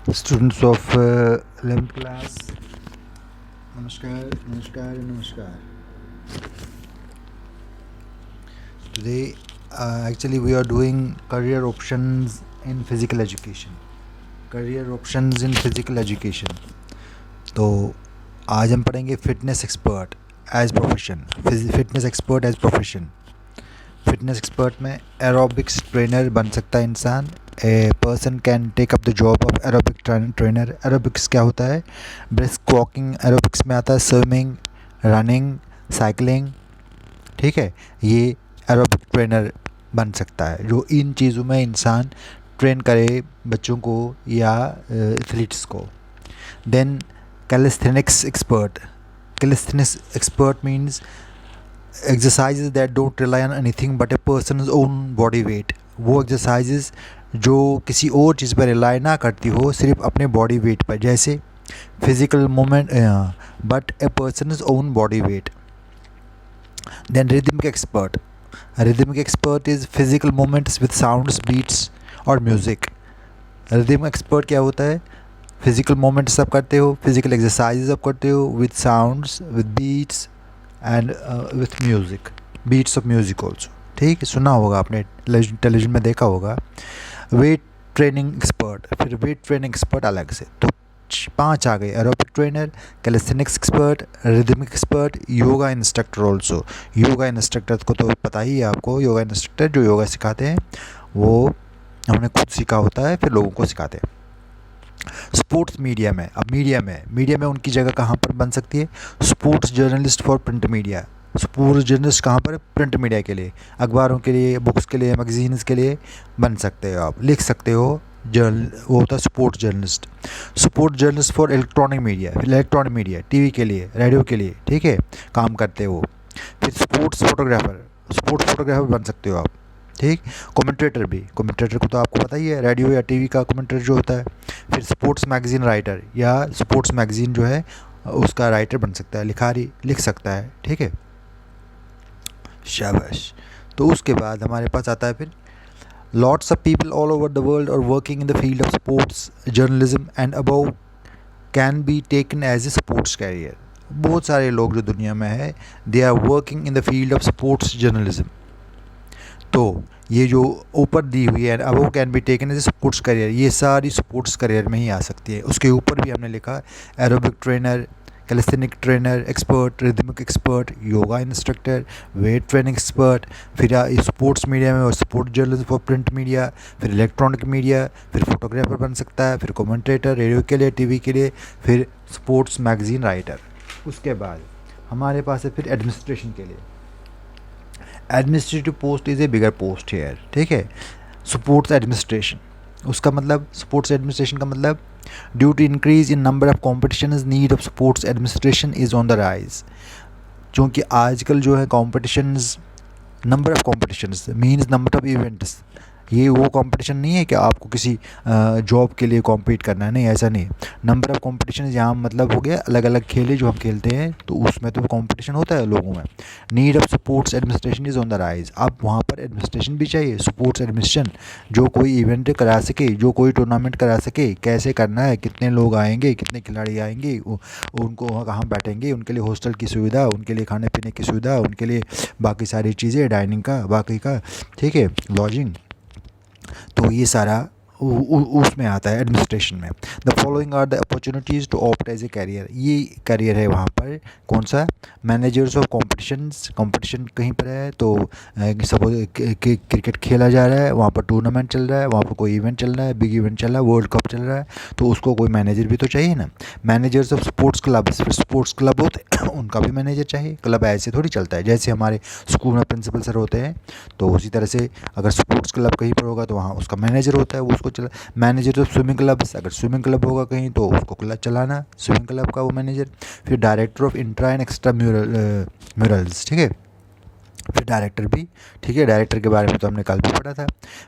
Students of 11th class, namaskar. Today actually we are doing career options in physical education. तो आज हम पढ़ेंगे fitness expert as profession. Fitness expert में aerobics trainer बन सकता है इंसान. A person can take up the job of aerobic trainer. Aerobics क्या होता है? ब्रिस्क वॉकिंग एरोबिक्स में आता है, स्विमिंग, रनिंग, साइकिलिंग. ठीक है, ये एरोबिक ट्रेनर बन सकता है जो इन चीज़ों में इंसान ट्रेन करे बच्चों को या एथलीट्स को. Then calisthenics expert means exercises that don't rely on anything but a person's own body weight. वो exercises जो किसी और चीज़ पर रिलाई ना करती हो, सिर्फ अपने बॉडी वेट पर, जैसे physical movement but a person's own body weight. Then rhythmic expert is physical movements with sounds, beats और म्यूज़िक. रिदमिक एक्सपर्ट क्या होता है? फिजिकल मूवमेंट्स आप करते हो, फिजिकल एक्सरसाइजेज आप करते हो with sounds, with beats and with music, beats of music also. ठीक है, सुना होगा आपने, टेलीविजन में देखा होगा. वेट ट्रेनिंग एक्सपर्ट अलग से. तो 5 आ गए: aerobic trainer, calisthenics expert, rhythmic expert, yoga instructor also. Yoga instructor को तो पता ही है आपको. योगा इंस्ट्रक्टर जो योगा सिखाते हैं वो हमने खुद सीखा होता है, फिर लोगों को सिखाते हैं. स्पोर्ट्स मीडिया में, अब मीडिया में उनकी जगह कहाँ पर बन सकती है? Sports journalist for print media. Sports journalist कहाँ पर? प्रिंट मीडिया के लिए, अखबारों के लिए, बुक्स के लिए, मैगजीन्स के लिए बन सकते हो आप, लिख सकते हो. जर्नल वो होता है sports journalist for electronic media, TV के लिए, रेडियो के लिए. ठीक है, काम करते हो. फिर स्पोर्ट्स फोटोग्राफर बन सकते हो आप. ठीक. कमेंटेटर को तो आपको पता ही है, रेडियो या टीवी का कमेंटेटर जो होता है. फिर स्पोर्ट्स मैगज़ीन राइटर, या स्पोर्ट्स मैगज़ीन जो है उसका राइटर बन सकता है, लिख सकता है. ठीक है, शाबाश. तो उसके बाद हमारे पास आता है फिर lots of people all over the world are working in the field of sports journalism and above can be taken as a sports career. बहुत सारे लोग जो दुनिया में है, they are working in the field of sports journalism. तो ये जो ऊपर दी हुई है, अब वो can be taken as sports career, ये सारी स्पोर्ट्स करियर में ही आ सकती है. उसके ऊपर भी हमने लिखा aerobic trainer, calisthenic trainer expert, rhythmic expert, yoga instructor, weight training expert, फिर स्पोर्ट्स मीडिया में और sports journalist for print media, फिर इलेक्ट्रॉनिक मीडिया, फिर फोटोग्राफर बन सकता है, फिर कमेंटेटर रेडियो के लिए, टीवी के लिए, फिर स्पोर्ट्स मैगजीन राइटर. उसके बाद हमारे पास है फिर एडमिनिस्ट्रेशन के लिए. Administrative post is a bigger post here. ठीक है, स्पोर्ट्स एडमिनिस्ट्रेशन का मतलब due to increase in number of competition need of sports administration is on the rise. क्योंकि आजकल जो है number of competitions means number of events. ये वो कंपटीशन नहीं है कि आपको किसी जॉब के लिए कॉम्पीट करना है, नहीं, ऐसा नहीं. नंबर ऑफ़ कॉम्पिटिशन यहाँ मतलब हो गया अलग अलग खेले जो हम खेलते हैं, तो उसमें तो कंपटीशन होता है लोगों में. Need of sports administration is on the rise. अब वहाँ पर एडमिनिस्ट्रेशन भी चाहिए, स्पोर्ट्स एडमिनिस्ट्रेशन, जो कोई इवेंट करा सके, जो कोई टूर्नामेंट करा सके, कैसे करना है, कितने लोग आएंगे, कितने खिलाड़ी आएंगे, उनको वहाँ कहाँ बैठेंगे, उनके लिए हॉस्टल की सुविधा, उनके लिए खाने पीने की सुविधा, उनके लिए बाकी सारी चीज़ें, डाइनिंग का, बाकी का, ठीक है, लॉजिंग. तो ये सारा उसमें आता है एडमिनिस्ट्रेशन में. The following are the opportunities to opt as a career. ये कैरियर है वहाँ पर, कौन सा? मैनेजर्स ऑफ कंपटीशन कहीं पर है, तो सपोज क्रिकेट खेला जा रहा है, वहाँ पर टूर्नामेंट चल रहा है, वहाँ पर कोई इवेंट चल रहा है, बिग इवेंट चल रहा है, वर्ल्ड कप चल रहा है, तो उसको कोई मैनेजर भी तो चाहिए ना. Managers of sports club, sports club होते हैं उनका भी मैनेजर चाहिए. क्लब ऐसे थोड़ी चलता है, जैसे हमारे स्कूल में प्रिंसिपल सर होते हैं, तो उसी तरह से अगर स्पोर्ट्स क्लब कहीं पर होगा तो वहाँ उसका मैनेजर होता है, वो उसको चला. मैनेजर ऑफ स्विमिंग क्लब्स, अगर स्विमिंग क्लब होगा कहीं तो उसको क्लब चलाना, स्विमिंग क्लब का वो मैनेजर. फिर director of intra and extra murals. ठीक है, फिर डायरेक्टर भी, ठीक है, डायरेक्टर के बारे में तो हमने कल भी पढ़ा था।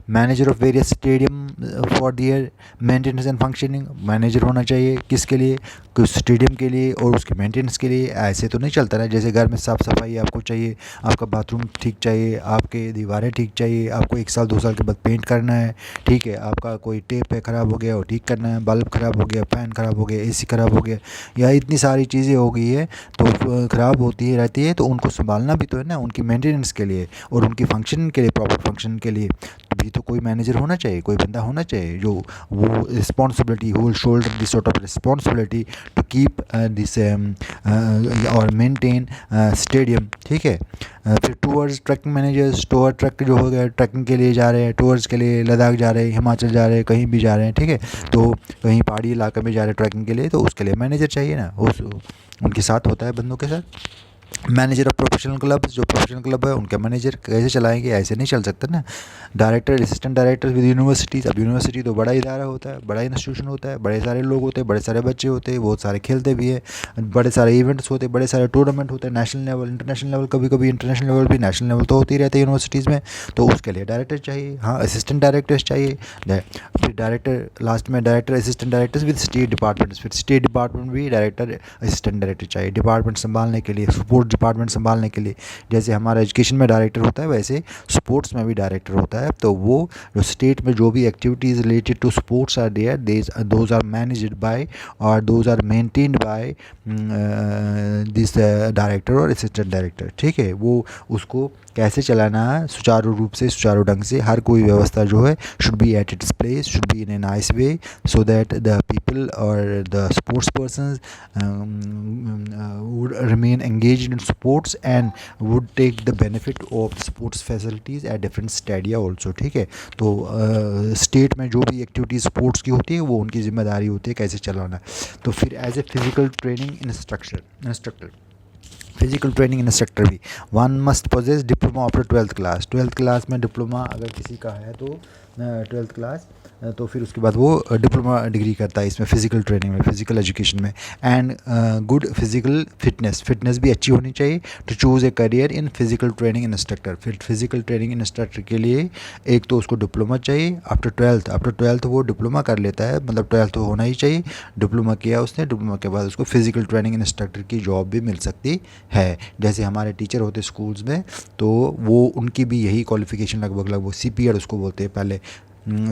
Manager of various stadium for their maintenance and functioning, manager होना चाहिए किसके लिए, कुछ स्टेडियम के लिए और उसके मेंटेनेंस के लिए। ऐसे तो नहीं चलता ना, जैसे घर में साफ़ सफाई आपको चाहिए, आपका बाथरूम ठीक चाहिए, आपके दीवारें ठीक चाहिए, आपको 1 साल 2 साल के बाद पेंट करना है, ठीक है, आपका कोई टेप है ख़राब हो गया वो ठीक करना है, बल्ब ख़राब हो गया, फ़ैन ख़राब हो गया, एसी ख़राब हो गया, या इतनी सारी चीज़ें हो गई है तो ख़राब होती है रहती है, तो उनको संभालना भी तो है ना, उनकी मेंटेनेंस के लिए और उनकी फंक्शन के लिए, प्रॉपर फंक्शन के लिए भी तो कोई मैनेजर होना चाहिए, कोई बंदा होना चाहिए जो वो responsibility, who will shoulder this sort of responsibility to keep this और मेंटेन स्टेडियम, ठीक है। फिर tours trekking managers, tour trek जो हो गया, ट्रैकिंग के लिए जा रहे हैं, टूर्स के लिए लद्दाख जा रहे हैं, हिमाचल जा रहे हैं, कहीं भी जा रहे हैं, ठीक है, तो कहीं पहाड़ी इलाके में जा रहे हैं ट्रैकिंग के लिए, तो उसके लिए मैनेजर चाहिए ना, उस उनके साथ होता है बंदों के साथ। मैनेजर ऑफ प्रोफेशनल क्लब्स, जो प्रोफेशनल क्लब है उनके मैनेजर कैसे चलाएंगे, ऐसे नहीं चल सकता ना। Director, assistant director with universities, अब यूनिवर्सिटी तो बड़ा इदारा होता है, बड़ा इंस्टीट्यूशन होता है, बड़े सारे लोग होते हैं, बड़े सारे बच्चे होते हैं, बहुत सारे खेलते भी हैं, बड़े सारे इवेंट्स होते हैं, बड़े सारे टूर्नामेंट होते हैं, नेशनल लेवल, इंटरनेशनल लेवल, कभी कभी इंटरनेशनल लेवल भी, नेशनल लेवल तो होती रहते हैं यूनिवर्सिटीज़ में, तो उसके लिए डायरेक्टर चाहिए, हाँ असिस्टेंट डायरेक्टर्स चाहिए। फिर डायरेक्टर, लास्ट में director assistant directors with state departments, फिर स्टेट डिपार्टमेंट भी डायरेक्टर असिस्टेंट डायरेक्टर चाहिए, डिपार्टमेंट संभालने के लिए, सपोर्ट डिपार्टमेंट संभालने के लिए। जैसे हमारा एजुकेशन में डायरेक्टर होता है वैसे स्पोर्ट्स में भी डायरेक्टर होता है, तो वो जो स्टेट में जो भी activities related to sports are there, those are managed by और those are maintained by this director और असिस्टेंट डायरेक्टर, ठीक है। वो उसको कैसे चलाना है सुचारू रूप से, सुचारू ढंग से, हर कोई व्यवस्था जो है should be at its place, should be in a nice way, so that the people और the sports persons would remain engaged in sports and would take the benefit of sports facilities at different stadia also, ठीक है। तो state में जो भी activities sports की होती है वो उनकी जिम्मेदारी होती है कैसे चलाना। तो फिर as a physical training instructor physical training instructor भी one must possess diploma after 12th class, 12th class में डिप्लोमा अगर किसी का है तो 12th क्लास, तो फिर उसके बाद वो डिप्लोमा डिग्री करता है इसमें फ़िज़िकल ट्रेनिंग में, फ़िज़िकल एजुकेशन में। एंड गुड फिज़िकल फिटनेस भी अच्छी होनी चाहिए to choose a career in physical training instructor. फिर फिज़िकल ट्रेनिंग इंस्ट्रक्टर के लिए एक तो उसको डिप्लोमा चाहिए, आफ्टर ट्वेल्थ वो डिप्लोमा कर लेता है, मतलब 12th तो होना ही चाहिए, डिप्लोमा किया उसने, डिप्लोमा के बाद उसको फिज़िकल ट्रेनिंग इंस्ट्रक्टर की जॉब भी मिल सकती है। जैसे हमारे टीचर होते स्कूल्स में, तो वो उनकी भी यही क्वालिफ़िकेशन लगभग वो CPED उसको बोलते हैं, पहले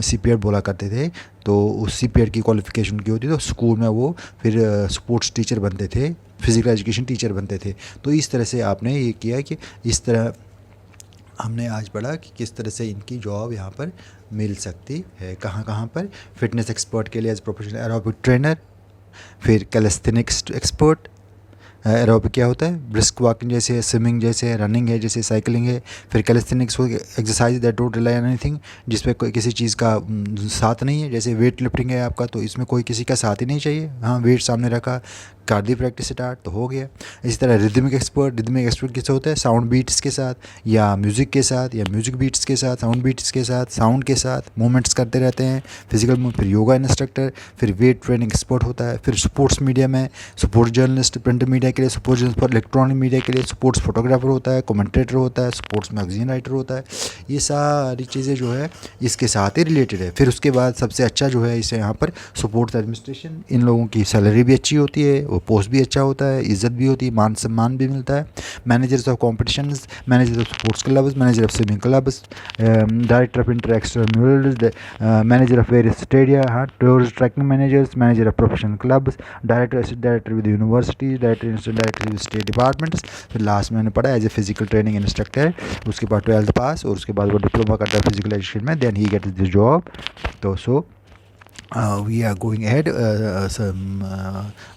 CPED बोला करते थे, तो उस CPED की क्वालिफ़िकेशन की होती, तो स्कूल में वो फिर स्पोर्ट्स टीचर बनते थे, फिज़िकल एजुकेशन टीचर बनते थे। तो इस तरह से आपने ये किया कि इस तरह हमने आज पढ़ा कि किस तरह से इनकी जॉब यहाँ पर मिल सकती है, कहाँ पर। फिटनेस एक्सपर्ट के लिए एज प्रोफेशनल एरोबिक ट्रेनर, फिर कैलिस्थेनिक्स एक्सपर्ट, एरोबिक क्या होता है, ब्रिस्क वॉकिंग जैसे, स्विमिंग जैसे, रनिंग है जैसे, साइकिलिंग है। फिर calisthenics exercise that don't rely on anything, जिसपे कोई किसी चीज़ का साथ नहीं है, जैसे वेट लिफ्टिंग है आपका, तो इसमें कोई किसी का साथ ही नहीं चाहिए, हाँ वेट सामने रखा, कार्डियो प्रैक्टिस स्टार्ट तो हो गया। इसी तरह रिदमिक एक्सपर्ट किससे होता है, साउंड बीट्स के साथ या म्यूज़िक के साथ, या म्यूज़िक बीट्स के साथ, साउंड बीट्स के साथ, साउंड के साथ मूवमेंट्स करते रहते हैं, फिजिकल मूव। फिर योगा इंस्ट्रक्टर, फिर वेट ट्रेनिंग एक्सपर्ट होता है। फिर स्पोर्ट्स मीडिया में स्पोर्ट्स जर्नलिस्ट, प्रिंट मीडिया के लिए स्पोर्ट्स जर्नलिस्ट, पर इलेक्ट्रॉनिक मीडिया के लिए स्पोर्ट्स फोटोग्राफर होता है, कमेंटेटर होता है, स्पोर्ट्स मैगजीन राइटर होता है। ये सारी चीज़ें जो है इसके साथ ही रिलेटेड है। फिर उसके बाद सबसे अच्छा जो है इसे यहाँ पर स्पोर्ट्स एडमिनिस्ट्रेशन, इन लोगों की सैलरी भी अच्छी होती है, वो पोस्ट भी अच्छा होता है, इज्जत भी होती है, मान सम्मान भी मिलता है। Managers of competitions, manager of sports clubs, manager of swimming clubs, director of inter extramurals, manager of various stadia, हाँ tours trekking managers, manager of professional clubs, director assistant director with university, director with state departments. फिर last मैंने पढ़ा as a physical training instructor, उसके बाद 12th पास और उसके बाद वो डिप्लोमा करता है फिजिकल एजुकेशन में, then he gets this job. तो so we are going ahead,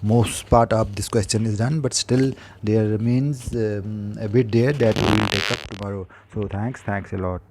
most part of this question is done, but still there remains a bit there that we will take up tomorrow. So thanks a lot.